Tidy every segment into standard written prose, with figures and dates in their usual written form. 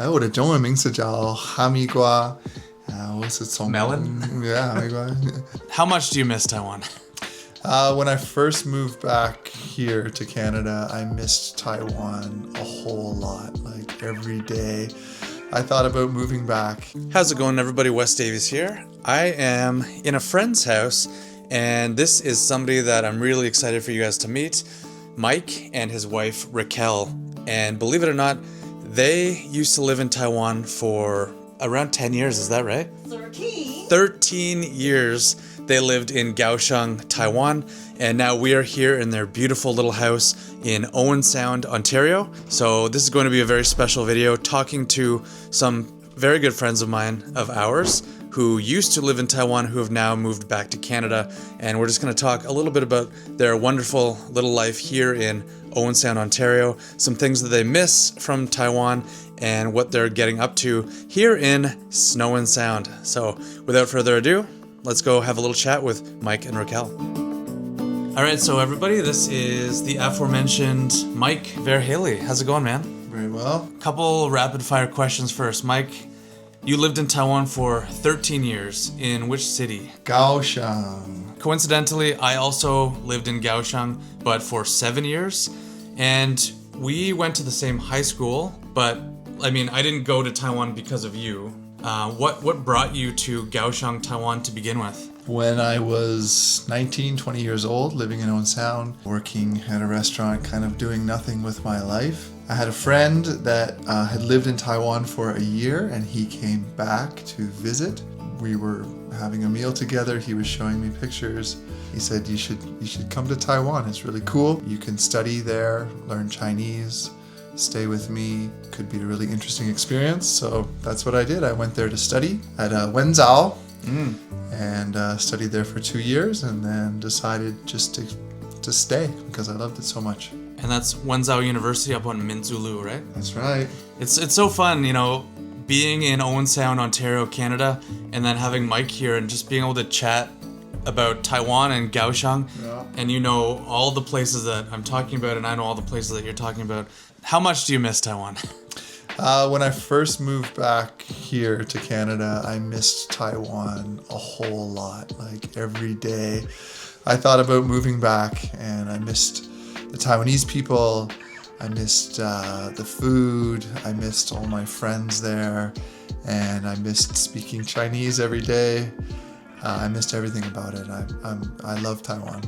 我的中文名字叫哈密瓜，我是从 Melon? Yeah, 哈密瓜。How much do you miss Taiwan? When I first moved back here to Canada, I missed Taiwan a whole lot. Like every day, I thought about moving back. How's it going, everybody? Wes Davies here. I am in a friend's house, and this is somebody that I'm really excited for you guys to meet, Mike and his wife, Raquell. And believe it or not, they used to live in Taiwan for around 10 years, is that right? 13 years they lived in Kaohsiung, Taiwan, and now we are here in their beautiful little house in Owen Sound, Ontario. So this is going to be a very special video talking to some very good friends of mine, of ours, who used to live in Taiwan, who have now moved back to Canada, and we're just going to talk a little bit about their wonderful little life here in Owen Sound, Ontario, some things that they miss from Taiwan, and what they're getting up to here in Snow and Sound. So without further ado, let's go have a little chat with Mike and Raquell. All right, so everybody, this is the aforementioned Mike Verhaley. How's it going, man? Very well. Couple rapid fire questions first. Mike, you lived in Taiwan for 13 years. In which city? Kaohsiung. Coincidentally, I also lived in Kaohsiung, but for 7 years. And we went to the same high school, but I mean, I didn't go to Taiwan because of you. What brought you to Kaohsiung, Taiwan to begin with? When I was 19, 20 years old, living in Owen Sound, working at a restaurant, kind of doing nothing with my life, I had a friend that had lived in Taiwan for a year, and he came back to visit. We were having a meal together. He was showing me pictures. He said, you should come to Taiwan. It's really cool. You can study there, learn Chinese, stay with me. Could be a really interesting experience. So that's what I did. I went there to study at Owen Sound and studied there for 2 years, and then decided just to stay because I loved it so much. And that's Owen Sound University up on Minzulu, right? That's right. It's so fun, you know, being in Owen Sound, Ontario, Canada, and then having Mike here and just being able to chat about Taiwan and Kaohsiung. Yeah. And you know all the places that I'm talking about, and I know all the places that you're talking about. How much do you miss Taiwan? When I first moved back here to Canada, I missed Taiwan a whole lot. Like every day, I thought about moving back, and I missed the Taiwanese people. I missed the food. I missed all my friends there, and I missed speaking Chinese every day. I missed everything about it. I love Taiwan.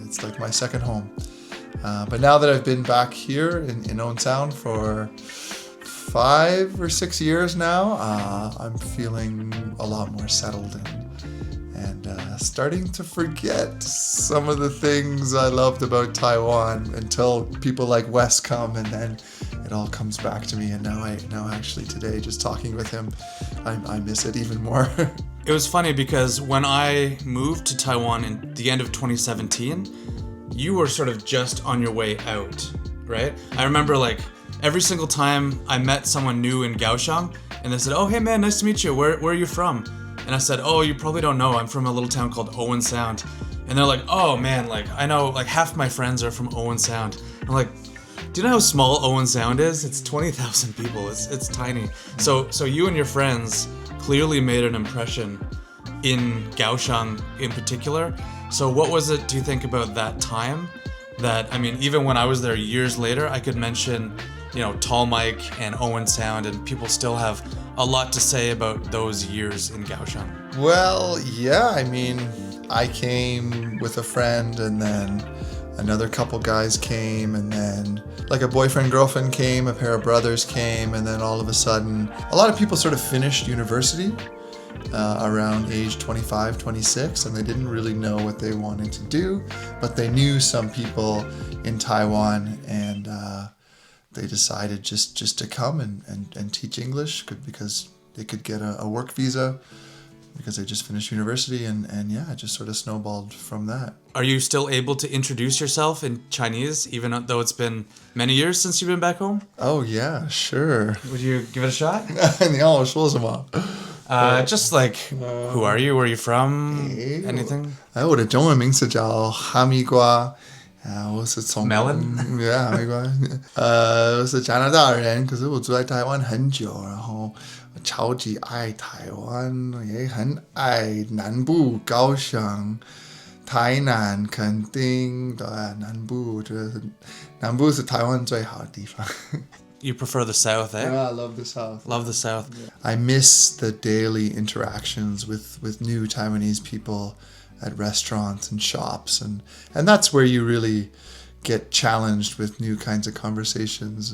It's like my second home. But now that I've been back here in Owen Sound for 5 or 6 years now, I'm feeling a lot more settled and starting to forget some of the things I loved about Taiwan until people like Wes come, and then it all comes back to me. And now actually today, just talking with him, I miss it even more. It was funny because when I moved to Taiwan in the end of 2017, you were sort of just on your way out, right? I remember like every single time I met someone new in Kaohsiung, and they said, "Oh, hey man, nice to meet you. Where are you from?" And I said, "Oh, you probably don't know. I'm from a little town called Owen Sound." And they're like, "Oh man, like I know like half my friends are from Owen Sound." I'm like, "Do you know how small Owen Sound is? It's 20,000 people. It's tiny." So you and your friends clearly made an impression in Kaohsiung in particular. So what was it, do you think, about that time that, I mean, even when I was there years later, I could mention, you know, Tall Mike and Owen Sound, and people still have a lot to say about those years in Kaohsiung? Well, yeah, I mean, I came with a friend, and then another couple guys came, and then like a boyfriend, girlfriend came, a pair of brothers came, and then all of a sudden, a lot of people sort of finished university around age 25, 26, and they didn't really know what they wanted to do, but they knew some people in Taiwan, and they decided just to come and teach English because they could get a work visa because they just finished university, and yeah, it just sort of snowballed from that. Are you still able to introduce yourself in Chinese, even though it's been many years since you've been back home? Oh yeah, sure. Would you give it a shot? 你要我说什么？ Just like, who are you? Where are you from? Anything? 我的中文名字叫哈密瓜，我是从 Melon？ Yeah， 没关系。我是加拿大人，可是我住在台湾很久，然后我超级爱台湾，也很爱南部高雄、台南、垦丁，对，南部我觉得南部是台湾最好的地方。You prefer the South, eh? Yeah, I love the South. Love the South. I miss the daily interactions with new Taiwanese people at restaurants and shops, and that's where you really get challenged with new kinds of conversations,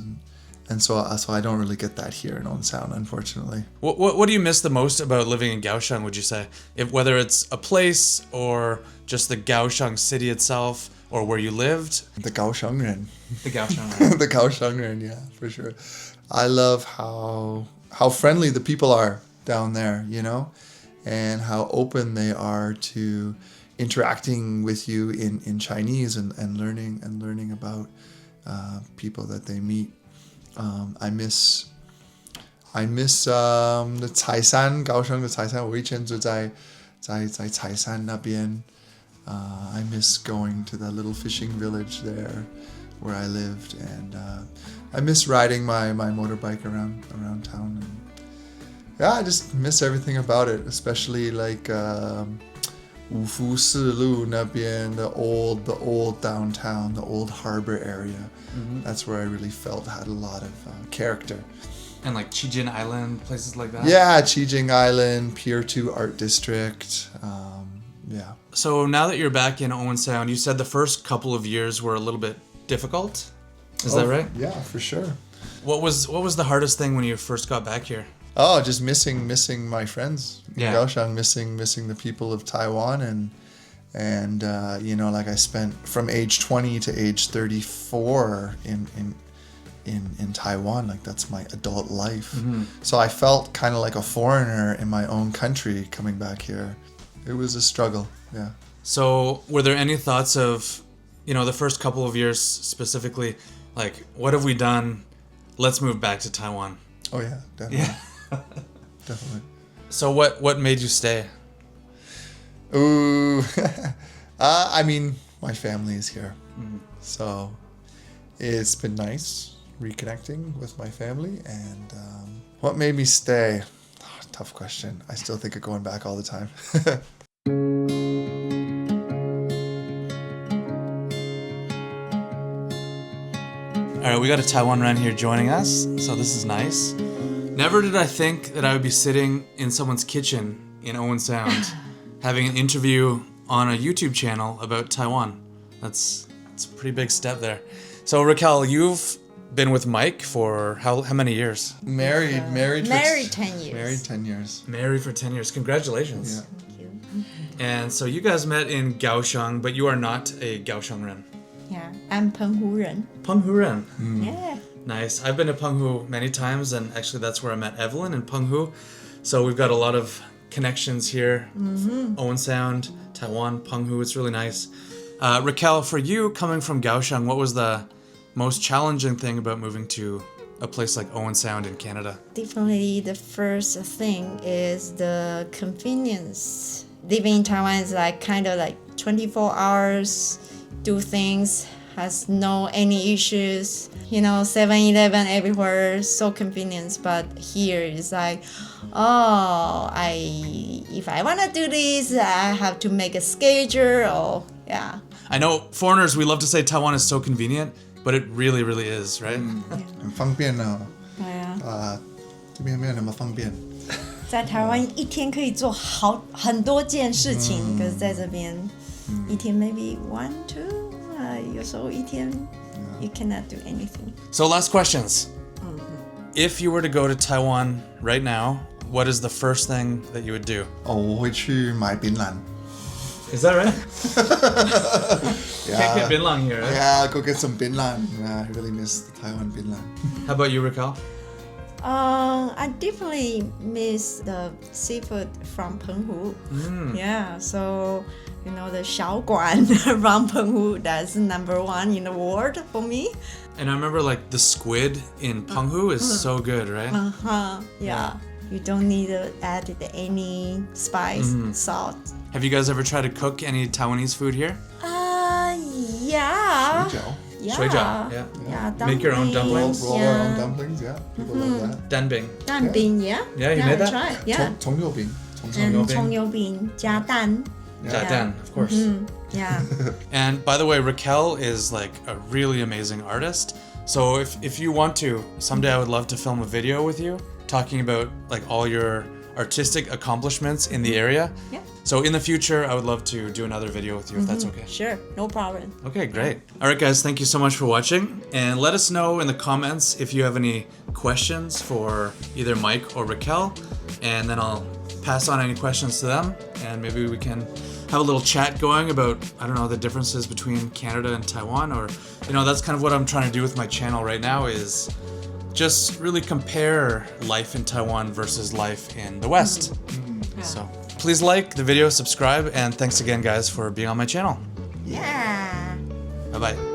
and so I don't really get that here in Owen Sound, unfortunately. What do you miss the most about living in Kaohsiung, would you say? Whether it's a place or just the Kaohsiung city itself or where you lived? The Kaohsiung人. The Kaohsiung. The Kaohsiung人, yeah, for sure. I love how friendly the people are down there, you know, and how open they are to interacting with you in Chinese and learning about people that they meet. I miss the 柴山 Kaohsiung 的柴山，我以前住在柴山那边。I miss going to the little fishing village there where I lived, and I miss riding my motorbike around town. And yeah, I just miss everything about it, especially like 五福四路那边, the old downtown, the old harbor area. That's where I really felt had a lot of character. And like Chijin Island, places like that? Yeah, Chijing Island, Pier 2 Art District. Yeah. So now that you're back in Owen Sound, you said the first couple of years were a little bit difficult. Is that right? Yeah, for sure. What was the hardest thing when you first got back here? Oh, just missing my friends in Yeah. Kaohsiung, missing the people of Taiwan, and you know, like I spent from age 20 to age 34 in Taiwan, like that's my adult life. So I felt kind of like a foreigner in my own country coming back here. It was a struggle, yeah. So were there any thoughts of, you know, the first couple of years specifically, like, what have we done? Let's move back to Taiwan. Oh yeah, definitely. Yeah. Definitely. So what made you stay? Ooh, I mean, my family is here, so it's been nice reconnecting with my family. And what made me stay? Oh, tough question. I still think of going back all the time. All right, we got a Taiwan Ren here joining us, so this is nice. Never did I think that I would be sitting in someone's kitchen in Owen Sound, having an interview on a YouTube channel about Taiwan. It's a pretty big step there. So Raquell, you've been with Mike for how many years? Married 10 years. Married 10 years. Married for 10 years. Congratulations. Yeah. Thank you. And so you guys met in Kaohsiung, but you are not a Kaohsiung Ren. Yeah, I'm Penghu Ren. Penghu Ren. Yeah. Nice. I've been to Penghu many times, and actually that's where I met Evelyn in Penghu. So we've got a lot of connections here. Owen Sound, Taiwan, Penghu. It's really nice. Raquell, for you coming from Kaohsiung, what was the most challenging thing about moving to a place like Owen Sound in Canada? Definitely the first thing is the convenience. Living in Taiwan is like kind of like 24 hours, do things, has no any issues. You know, 7-Eleven everywhere, so convenient. But here it's like, if I want to do this, I have to make a schedule. Or yeah. I know foreigners, we love to say Taiwan is so convenient, but it really, really is, right? 很方便呢。对啊。这边没有那么方便。在台湾一天可以做很多件事情，可是在这边一天 maybe 1, 2，有时候一天 you cannot do anything. So last questions. If you were to go to Taiwan right now, what is the first thing that you would do? 我会去买槟榔。Is that right? Yeah. Can't get binlang here, right? Yeah, go get some binlang. Yeah, I really miss the Taiwan binlang. How about you, Raquell? I definitely miss the seafood from Penghu. Yeah, so you know the 小馆 from Penghu, that's number 1 in the world for me. And I remember like the squid in Penghu is so good, right? Yeah. You don't need to add any spice, salt. Have you guys ever tried to cook any Taiwanese food here? Yeah, Yeah. Shuijiao. Shuijiao, yeah. Yeah, Make your own dumplings. Roll our own dumplings, yeah. People love that. Danbing. 蛋饼 yeah. Yeah, you made that? That's right. Yeah. Tongyobing. And 葱油饼加蛋 Jiadan, of course. Yeah. And by the way, Raquell is like a really amazing artist. So if you want to, someday I would love to film a video with you talking about like all your artistic accomplishments in the area. Yeah. So in the future, I would love to do another video with you if that's okay. Sure, no problem. Okay, great. All right, guys, thank you so much for watching. And let us know in the comments if you have any questions for either Mike or Raquell. And then I'll pass on any questions to them. And maybe we can have a little chat going about, I don't know, the differences between Canada and Taiwan. Or, you know, that's kind of what I'm trying to do with my channel right now is just really compare life in Taiwan versus life in the West. So please like the video, subscribe, and thanks again, guys, for being on my channel. Yeah. Bye-bye.